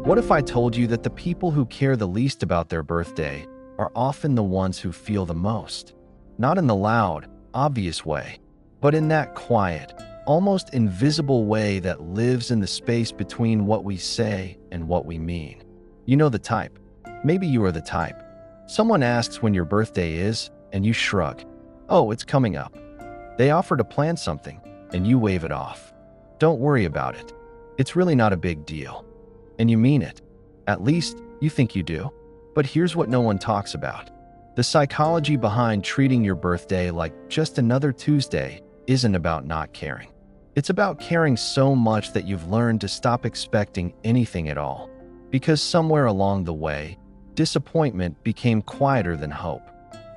What if I told you that the people who care the least about their birthday are often the ones who feel the most? Not in the loud, obvious way, but in that quiet, almost invisible way that lives in the space between what we say and what we mean. You know the type. Maybe you are the type. Someone asks when your birthday is, and you shrug. Oh, it's coming up. They offer to plan something, and you wave it off. Don't worry about it. It's really not a big deal. And you mean it. At least, you think you do. But here's what no one talks about. The psychology behind treating your birthday like just another Tuesday isn't about not caring. It's about caring so much that you've learned to stop expecting anything at all. Because somewhere along the way, disappointment became quieter than hope.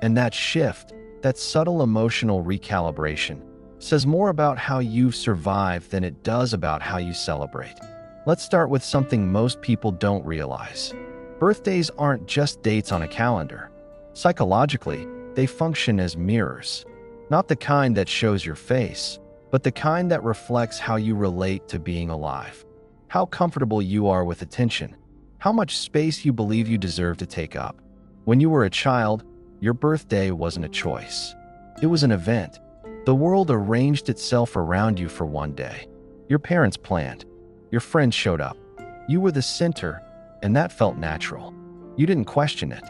And that shift, that subtle emotional recalibration, says more about how you've survived than it does about how you celebrate. Let's start with something most people don't realize. Birthdays aren't just dates on a calendar. Psychologically, they function as mirrors. Not the kind that shows your face, but the kind that reflects how you relate to being alive. How comfortable you are with attention. How much space you believe you deserve to take up. When you were a child, your birthday wasn't a choice. It was an event. The world arranged itself around you for one day. Your parents planned. Your friends showed up. You were the center, and that felt natural. You didn't question it.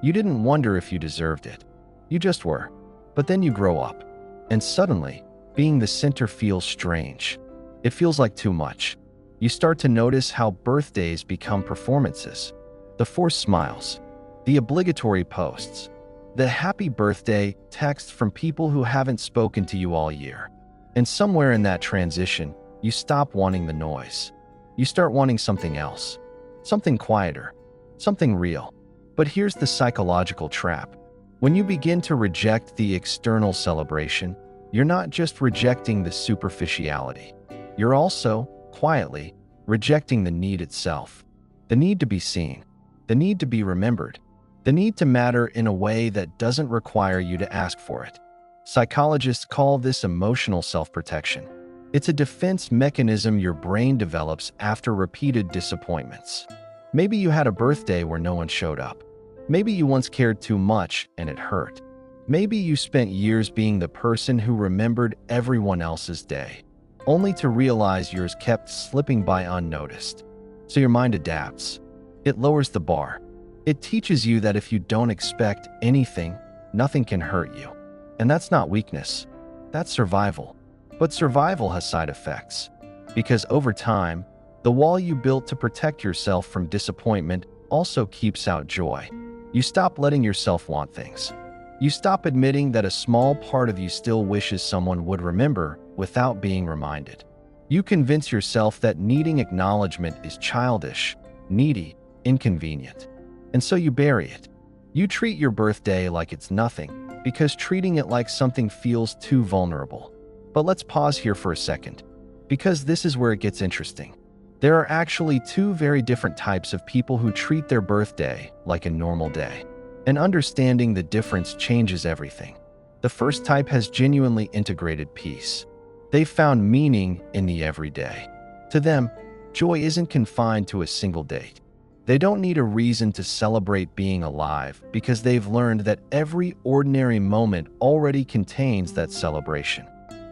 You didn't wonder if you deserved it. You just were. But then you grow up, and suddenly, being the center feels strange. It feels like too much. You start to notice how birthdays become performances. The forced smiles, the obligatory posts, the happy birthday texts from people who haven't spoken to you all year. And somewhere in that transition, you stop wanting the noise. You start wanting something else, something quieter, something real. But here's the psychological trap. When you begin to reject the external celebration, you're not just rejecting the superficiality. You're also, quietly, rejecting the need itself. The need to be seen, the need to be remembered, the need to matter in a way that doesn't require you to ask for it. Psychologists call this emotional self-protection. It's a defense mechanism your brain develops after repeated disappointments. Maybe you had a birthday where no one showed up. Maybe you once cared too much and it hurt. Maybe you spent years being the person who remembered everyone else's day, only to realize yours kept slipping by unnoticed. So your mind adapts. It lowers the bar. It teaches you that if you don't expect anything, nothing can hurt you. And that's not weakness. That's survival. But survival has side effects. Because over time, the wall you built to protect yourself from disappointment also keeps out joy. You stop letting yourself want things. You stop admitting that a small part of you still wishes someone would remember without being reminded. You convince yourself that needing acknowledgement is childish, needy, inconvenient. And so you bury it. You treat your birthday like it's nothing, because treating it like something feels too vulnerable. But let's pause here for a second, because this is where it gets interesting. There are actually two very different types of people who treat their birthday like a normal day. And understanding the difference changes everything. The first type has genuinely integrated peace. They've found meaning in the everyday. To them, joy isn't confined to a single date. They don't need a reason to celebrate being alive because they've learned that every ordinary moment already contains that celebration.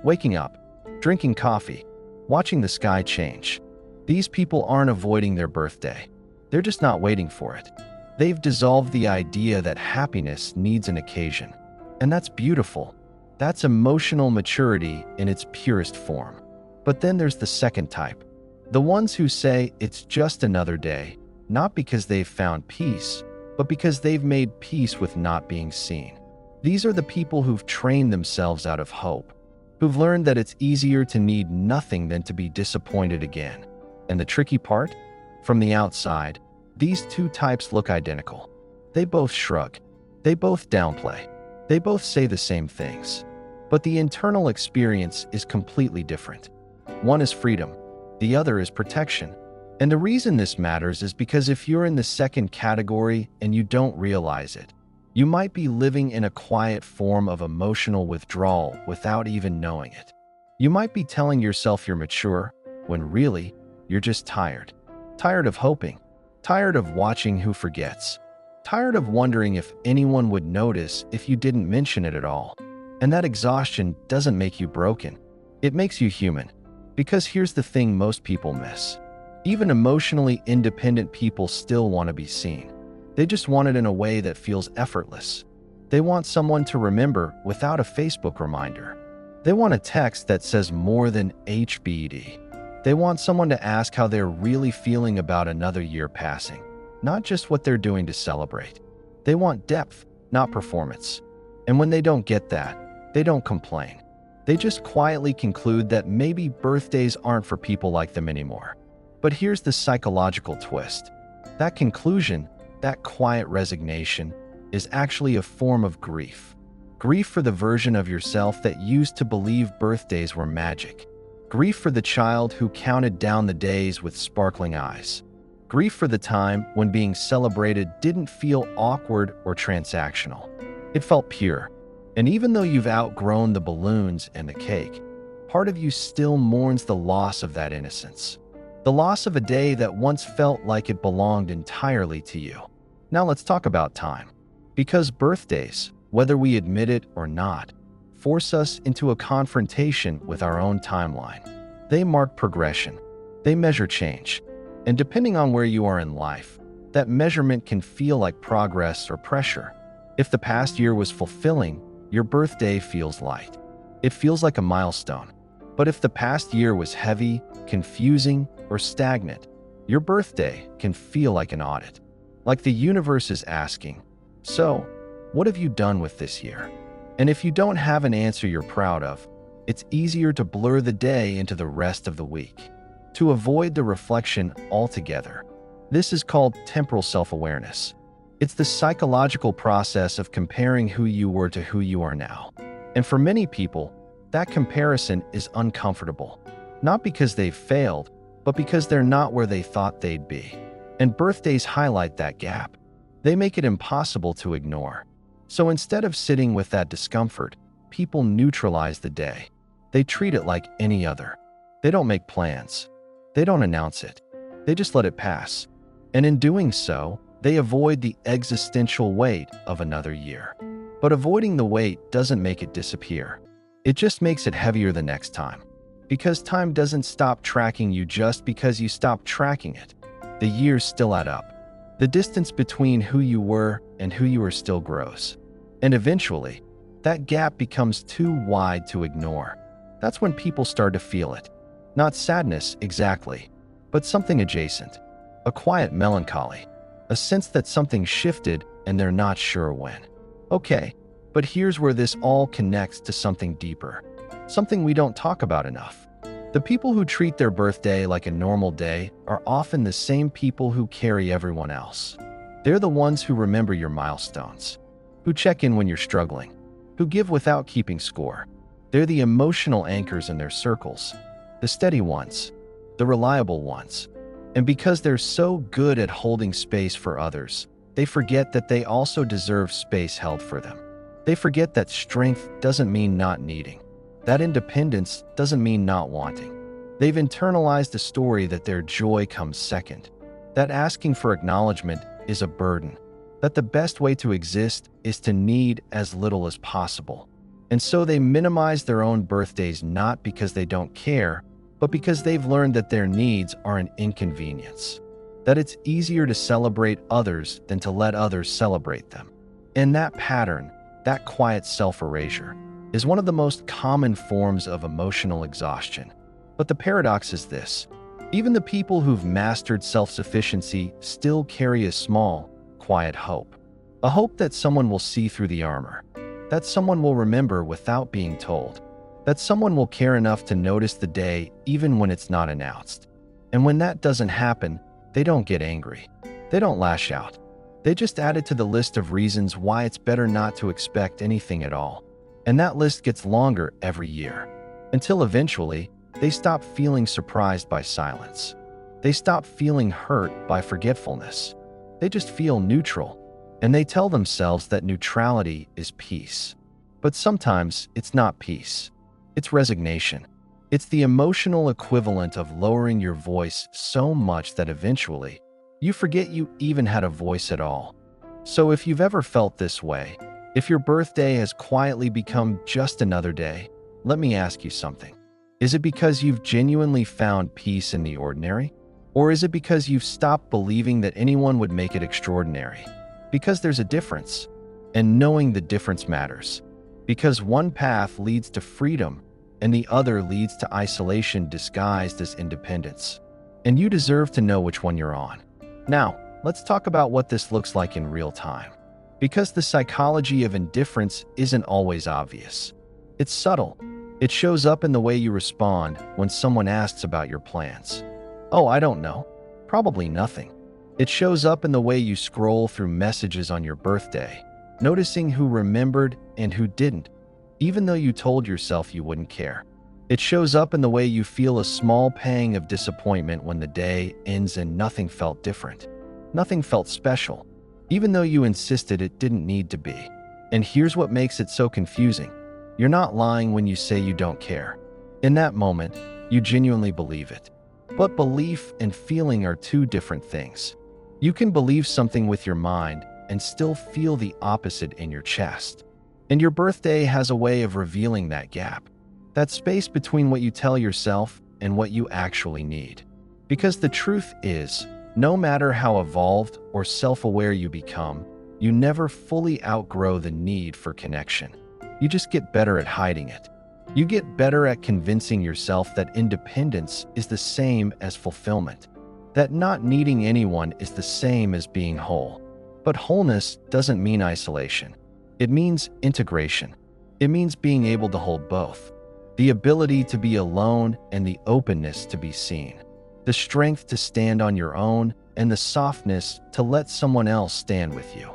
Waking up, drinking coffee, watching the sky change. These people aren't avoiding their birthday. They're just not waiting for it. They've dissolved the idea that happiness needs an occasion. And that's beautiful. That's emotional maturity in its purest form. But then there's the second type. The ones who say it's just another day, not because they've found peace, but because they've made peace with not being seen. These are the people who've trained themselves out of hope, who've learned that it's easier to need nothing than to be disappointed again. And the tricky part? From the outside, these two types look identical. They both shrug. They both downplay. They both say the same things. But the internal experience is completely different. One is freedom. The other is protection. And the reason this matters is because if you're in the second category and you don't realize it, you might be living in a quiet form of emotional withdrawal without even knowing it. You might be telling yourself you're mature, when really, you're just tired. Tired of hoping. tired of watching who forgets, tired of wondering if anyone would notice if you didn't mention it at all. And that exhaustion doesn't make you broken. It makes you human. Because here's the thing most people miss. Even emotionally independent people still want to be seen. They just want it in a way that feels effortless. They want someone to remember without a Facebook reminder. They want a text that says more than HBD. They want someone to ask how they're really feeling about another year passing, not just what they're doing to celebrate. They want depth, not performance. And when they don't get that, they don't complain. They just quietly conclude that maybe birthdays aren't for people like them anymore. But here's the psychological twist. That conclusion, that quiet resignation, is actually a form of grief. Grief for the version of yourself that used to believe birthdays were magic. Grief for the child who counted down the days with sparkling eyes. Grief for the time when being celebrated didn't feel awkward or transactional. It felt pure. And even though you've outgrown the balloons and the cake, part of you still mourns the loss of that innocence. The loss of a day that once felt like it belonged entirely to you. Now let's talk about time. Because birthdays, whether we admit it or not, force us into a confrontation with our own timeline. They mark progression. They measure change. And depending on where you are in life, that measurement can feel like progress or pressure. If the past year was fulfilling, your birthday feels light. It feels like a milestone. But if the past year was heavy, confusing, or stagnant, your birthday can feel like an audit. Like the universe is asking, so, what have you done with this year? And if you don't have an answer you're proud of, it's easier to blur the day into the rest of the week, to avoid the reflection altogether. This is called temporal self-awareness. It's the psychological process of comparing who you were to who you are now. And for many people, that comparison is uncomfortable, not because they've failed, but because they're not where they thought they'd be. And birthdays highlight that gap. They make it impossible to ignore. So instead of sitting with that discomfort, people neutralize the day. They treat it like any other. They don't make plans. They don't announce it. They just let it pass. And in doing so, they avoid the existential weight of another year. But avoiding the weight doesn't make it disappear. It just makes it heavier the next time. Because time doesn't stop tracking you just because you stop tracking it. The years still add up. The distance between who you were and who you are still grows. And eventually, that gap becomes too wide to ignore. That's when people start to feel it. Not sadness exactly, but something adjacent. A quiet melancholy. A sense that something shifted and they're not sure when. Okay, but here's where this all connects to something deeper. Something we don't talk about enough. The people who treat their birthday like a normal day are often the same people who carry everyone else. They're the ones who remember your milestones, who check in when you're struggling, who give without keeping score. They're the emotional anchors in their circles, the steady ones, the reliable ones. And because they're so good at holding space for others, they forget that they also deserve space held for them. They forget that strength doesn't mean not needing. That independence doesn't mean not wanting. They've internalized a story that their joy comes second, that asking for acknowledgement is a burden, that the best way to exist is to need as little as possible. And so they minimize their own birthdays not because they don't care, but because they've learned that their needs are an inconvenience, that it's easier to celebrate others than to let others celebrate them. And that pattern, that quiet self-erasure, is one of the most common forms of emotional exhaustion. But the paradox is this: even the people who've mastered self-sufficiency still carry a small, quiet hope. A hope that someone will see through the armor, that someone will remember without being told, that someone will care enough to notice the day even when it's not announced. And when that doesn't happen, they don't get angry. They don't lash out. They just add it to the list of reasons why it's better not to expect anything at all. And that list gets longer every year, until eventually, they stop feeling surprised by silence. They stop feeling hurt by forgetfulness. They just feel neutral, and they tell themselves that neutrality is peace. But sometimes it's not peace. It's resignation. It's the emotional equivalent of lowering your voice so much that eventually, You forget you even had a voice at all. So if you've ever felt this way, if your birthday has quietly become just another day, let me ask you something. Is it because you've genuinely found peace in the ordinary? Or is it because you've stopped believing that anyone would make it extraordinary? Because there's a difference, and knowing the difference matters. Because one path leads to freedom, and the other leads to isolation disguised as independence. And you deserve to know which one you're on. Now, let's talk about what this looks like in real time. Because the psychology of indifference isn't always obvious. It's subtle. It shows up in the way you respond when someone asks about your plans. Oh, I don't know. Probably nothing. It shows up in the way you scroll through messages on your birthday, noticing who remembered and who didn't, even though you told yourself you wouldn't care. It shows up in the way you feel a small pang of disappointment when the day ends and nothing felt different. Nothing felt special, even though you insisted it didn't need to be. And here's what makes it so confusing. You're not lying when you say you don't care. In that moment, you genuinely believe it. But belief and feeling are two different things. You can believe something with your mind and still feel the opposite in your chest. And your birthday has a way of revealing that gap, that space between what you tell yourself and what you actually need. Because the truth is, no matter how evolved or self-aware you become, you never fully outgrow the need for connection. You just get better at hiding it. You get better at convincing yourself that independence is the same as fulfillment, that not needing anyone is the same as being whole. But wholeness doesn't mean isolation. It means integration. It means being able to hold both. The ability to be alone and the openness to be seen. The strength to stand on your own and the softness to let someone else stand with you.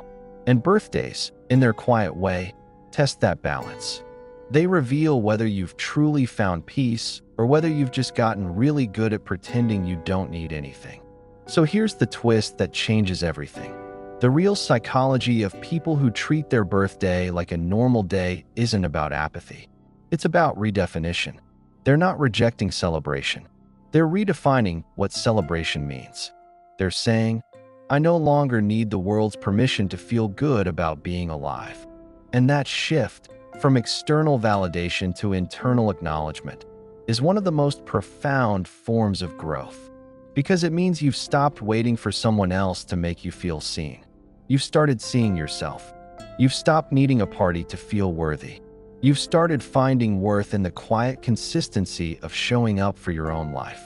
And birthdays, in their quiet way, test that balance. They reveal whether you've truly found peace or whether you've just gotten really good at pretending you don't need anything. So here's the twist that changes everything. The real psychology of people who treat their birthday like a normal day isn't about apathy. It's about redefinition. They're not rejecting celebration. They're redefining what celebration means. They're saying, I no longer need the world's permission to feel good about being alive. And that shift, from external validation to internal acknowledgement, is one of the most profound forms of growth. Because it means you've stopped waiting for someone else to make you feel seen. You've started seeing yourself. You've stopped needing a party to feel worthy. You've started finding worth in the quiet consistency of showing up for your own life.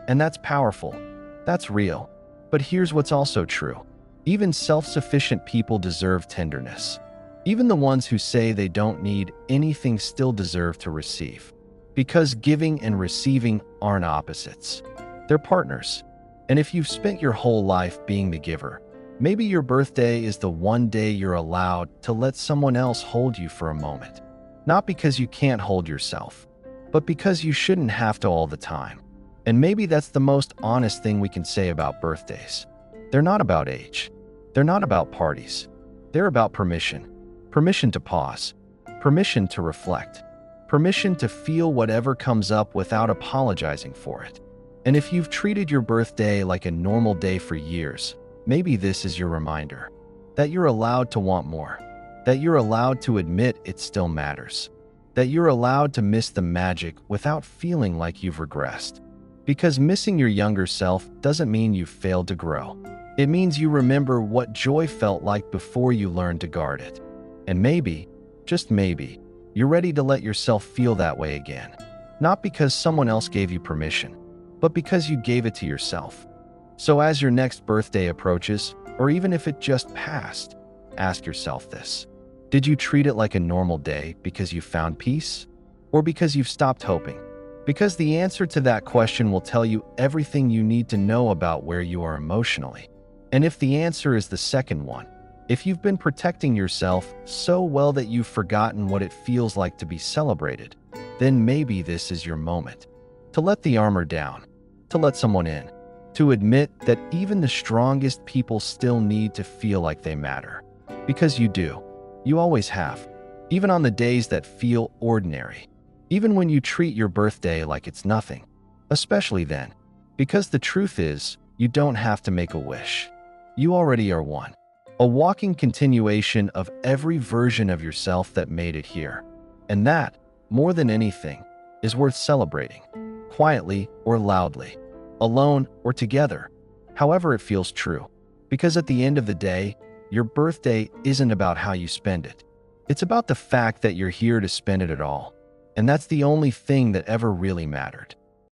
And that's powerful. That's real. But here's what's also true. Even self-sufficient people deserve tenderness. Even the ones who say they don't need anything still deserve to receive. Because giving and receiving aren't opposites. They're partners. And if you've spent your whole life being the giver, maybe your birthday is the one day you're allowed to let someone else hold you for a moment. Not because you can't hold yourself, but because you shouldn't have to all the time. And maybe that's the most honest thing we can say about birthdays. They're not about age. They're not about parties. They're about permission. Permission to pause. Permission to reflect. Permission to feel whatever comes up without apologizing for it. And if you've treated your birthday like a normal day for years, maybe this is your reminder that you're allowed to want more, that you're allowed to admit it still matters, that you're allowed to miss the magic without feeling like you've regressed. Because missing your younger self doesn't mean you've failed to grow. It means you remember what joy felt like before you learned to guard it. And maybe, just maybe, you're ready to let yourself feel that way again. Not because someone else gave you permission, but because you gave it to yourself. So as your next birthday approaches, or even if it just passed, ask yourself this. Did you treat it like a normal day because you found peace? Or because you've stopped hoping? Because the answer to that question will tell you everything you need to know about where you are emotionally. And if the answer is the second one, if you've been protecting yourself so well that you've forgotten what it feels like to be celebrated, then maybe this is your moment. To let the armor down, to let someone in, to admit that even the strongest people still need to feel like they matter. Because you do. You always have. Even on the days that feel ordinary. Even when you treat your birthday like it's nothing. Especially then. Because the truth is, You don't have to make a wish. You already are one. A walking continuation of every version of yourself that made it here. And that, more than anything, is worth celebrating. Quietly or loudly. Alone or together. However it feels true. Because at the end of the day, your birthday isn't about how you spend it. It's about the fact that you're here to spend it at all. And that's the only thing that ever really mattered.